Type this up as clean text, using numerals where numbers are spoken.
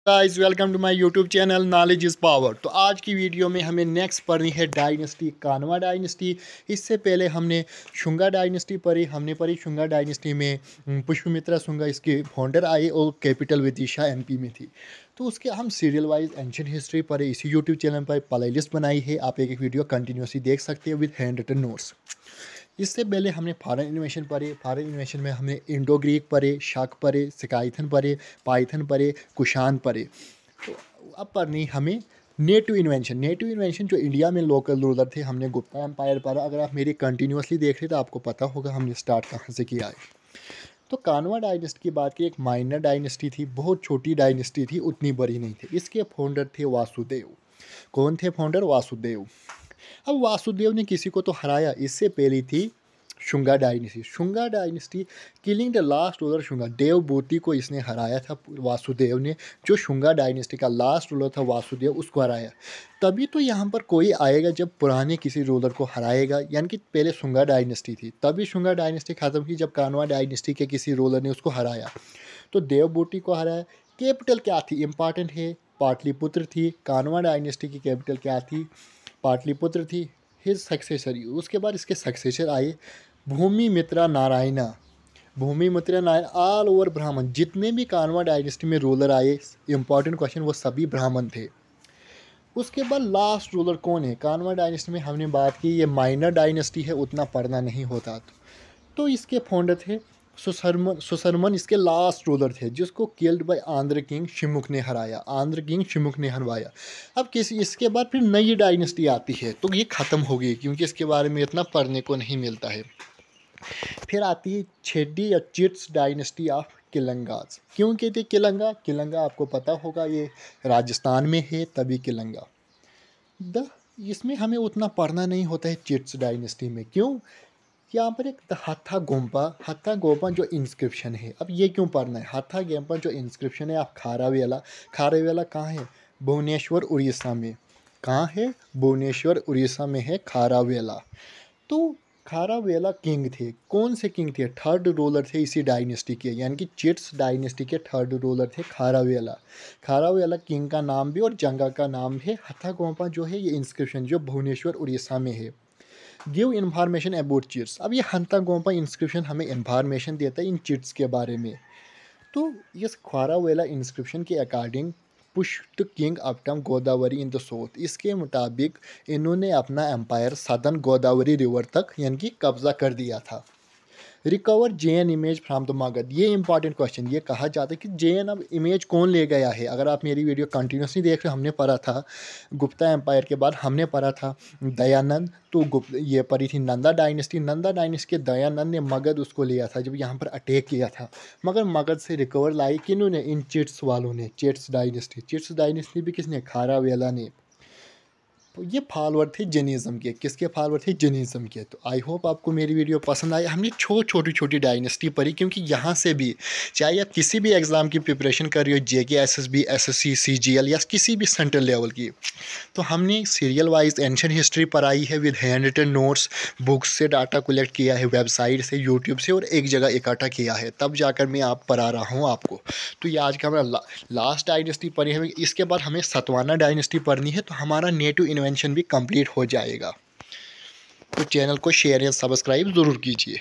Guys welcome to my YouTube channel knowledge is power. तो आज की वीडियो में हमें नेक्स्ट पढ़नी है डायनेस्टी कानवा डायनेस्टी। इससे पहले हमने शुंगा डायनेस्टी पढ़ी। हमने पढ़ी शुंगा डायनेस्टी में पुष्यमित्रा शुंगा इसके फाउंडर आए और कैपिटल विदिशा एमपी में थी। तो उसके हम सीरियल वाइज एंशिएंट हिस्ट्री पढ़े। इसी यूट्यूब चैनल पर प्ले लिस्ट बनाई है, आप एक वीडियो कंटिन्यूसली देख सकते हैं विद हैंड रिटन नोट्स। इससे पहले हमने फॉरेन इन्वेशन पढ़े। फॉरेन इन्वेशन में हमने इंडो ग्रीक पढ़े, शक पढ़े, सिकाइथन पढ़े, पाइथन पढ़े, कुशान पढ़े। तो अब पढ़नी हमें नेटिव इन्वेंशन। नेटिव इन्वेंशन जो इंडिया में लोकल रूलर थे, हमने गुप्ता एम्पायर पढ़ा। अगर आप मेरी कंटिन्यूसली देख रहे तो आपको पता होगा हमने स्टार्ट कहाँ से किया है। तो कानवा डायनेस्टी की बात की, एक माइनर डायनेस्टी थी, बहुत छोटी डायनेस्टी थी, उतनी बड़ी नहीं थी। इसके फाउंडर थे वासुदेव। कौन थे फाउंडर? वासुदेव। अब वासुदेव ने किसी को तो हराया। इससे पहले थी Shunga dynasty. Shunga dynasty killing the last ruler Shunga, Devabhuti को इसने हराया था वासुदेव ने। जो शुंगा डायनेस्टी का लास्ट रूलर था वासुदेव, उसको हराया। तभी तो यहाँ पर कोई आएगा जब पुराने किसी रूलर को हराएगा, यानी कि पहले शुंगा डायनेस्टी थी, तभी शुंगा डायनेस्टी ख़त्म की जब कानवा डायनेस्टी के किसी रूलर ने उसको हराया। तो देवभूति को हराया। कैपिटल क्या थी? इम्पॉर्टेंट है, पाटलिपुत्र थी। कानवा डायनेस्टी की कैपिटल क्या थी? पाटलिपुत्र थी। हिज सक्सेसर, उसके बाद इसके सक्सेसर आए भूमिमित्रा नारायणा। भूमिमित्रा नारायण ऑल ओवर ब्राह्मण। जितने भी कानवा डायनेस्टी में रूलर आए, इंपॉर्टेंट क्वेश्चन, वो सभी ब्राह्मण थे। उसके बाद लास्ट रूलर कौन है? कानवा डायनेस्टी में हमने बात की, ये माइनर डायनेस्टी है, उतना पढ़ना नहीं होता। तो इसके फाउंडर थे सुसरमन इसके लास्ट रूलर थे, जिसको killed by Andhra king Shimukh ने हराया। आंध्र किंग शिमुख ने हरवाया। अब इसके बाद फिर नई डायनेस्टी आती है, तो ये ख़त्म हो गई क्योंकि इसके बारे में इतना पढ़ने को नहीं मिलता है। फिर आती है छेडी या चिट्स डायनेस्टी ऑफ किलंगाज। क्यों कहते किलंगा? किलंगा आपको पता होगा ये राजस्थान में है, तभी किलंगा। इसमें हमें उतना पढ़ना नहीं होता है चिट्स डायनेस्टी में। क्यों? यहाँ पर एक हत्था गोम्पा जो इंस्क्रिप्शन है। अब ये क्यों पढ़ना है? हत्था गोम्पा जो इंस्क्रिप्शन है, आप खारावेला। खारावेला कहाँ है? भुवनेश्वर उड़ीसा में। कहाँ है? भुवनेश्वर उड़ीसा में है खारावेला। तो खारावेला किंग थे। कौन से किंग थे? थर्ड रूलर थे इसी डायनेस्टी के, यानी कि चिट्स डायनेस्टी के थर्ड रूलर थे खारावेला। खारावेला किंग का नाम भी और जगह का नाम है हत्था गोम्पा जो है ये इंस्क्रिप्शन, जो भुवनेश्वर उड़ीसा में है। Give information about chits. अब ये हंता गोम्पा इंस्क्रिप्शन हमें इन्फॉर्मेशन देता है इन चिट्स के बारे में। तो इस खारावेला इंस्क्रिप्शन के अकॉर्डिंग पुश्ड किंग अपटम गोदावरी इन द साउथ। इसके मुताबिक इन्होंने अपना एम्पायर सदर्न गोदावरी रिवर तक यानी कि कब्जा कर दिया था। Recover JN image from the Magadha. ये इंपॉर्टेंट क्वेश्चन। ये कहा जाता है कि जेएन अब इमेज कौन ले गया है। अगर आप मेरी वीडियो कंटिन्यूसली देख रहे हो, हमने पढ़ा था गुप्ता एम्पायर के बाद हमने पढ़ा था दयानंद। तो ये पढ़ी थी नंदा डायनेस्टी। नंदा डायनेस्टी के दयानंद ने मगध उसको लिया था जब यहाँ पर अटैक किया था, मगर मगध से रिकवर लाई किन्होंने? इन चिट्स वालों ने। Chits dynasty. चिट्स डायनेस्टी भी किसने? खारावेला ने। तो ये फॉलोअर थे जैनिज़्म के। किसके फॉलोअर थे? जैनिज़्म के। तो आई होप आपको मेरी वीडियो पसंद आई। हमने छोटी छोटी डायनेस्टी पढ़ी, क्योंकि यहाँ से भी चाहे आप किसी भी एग्ज़ाम की प्रिपरेशन कर रही हो, जेके, एसएसबी, एसएससी, सीजीएल या किसी भी सेंट्रल लेवल की, तो हमने सीरियल वाइज एंशिएंट हिस्ट्री पढ़ाई है with handwritten notes. Books से डाटा कलेक्ट किया है, वेबसाइट से, यूट्यूब से, और एक जगह इकट्ठा किया है, तब जाकर मैं आप पढ़ा रहा हूँ आपको। तो ये आज का हमारा लास्ट डायनेस्टी पढ़ी है। इसके बाद हमें सतवाना डायनेस्टी पढ़नी है, तो हमारा नेटिव इन्वेंशन भी कंप्लीट हो जाएगा। तो चैनल को शेयर या सब्सक्राइब ज़रूर कीजिए।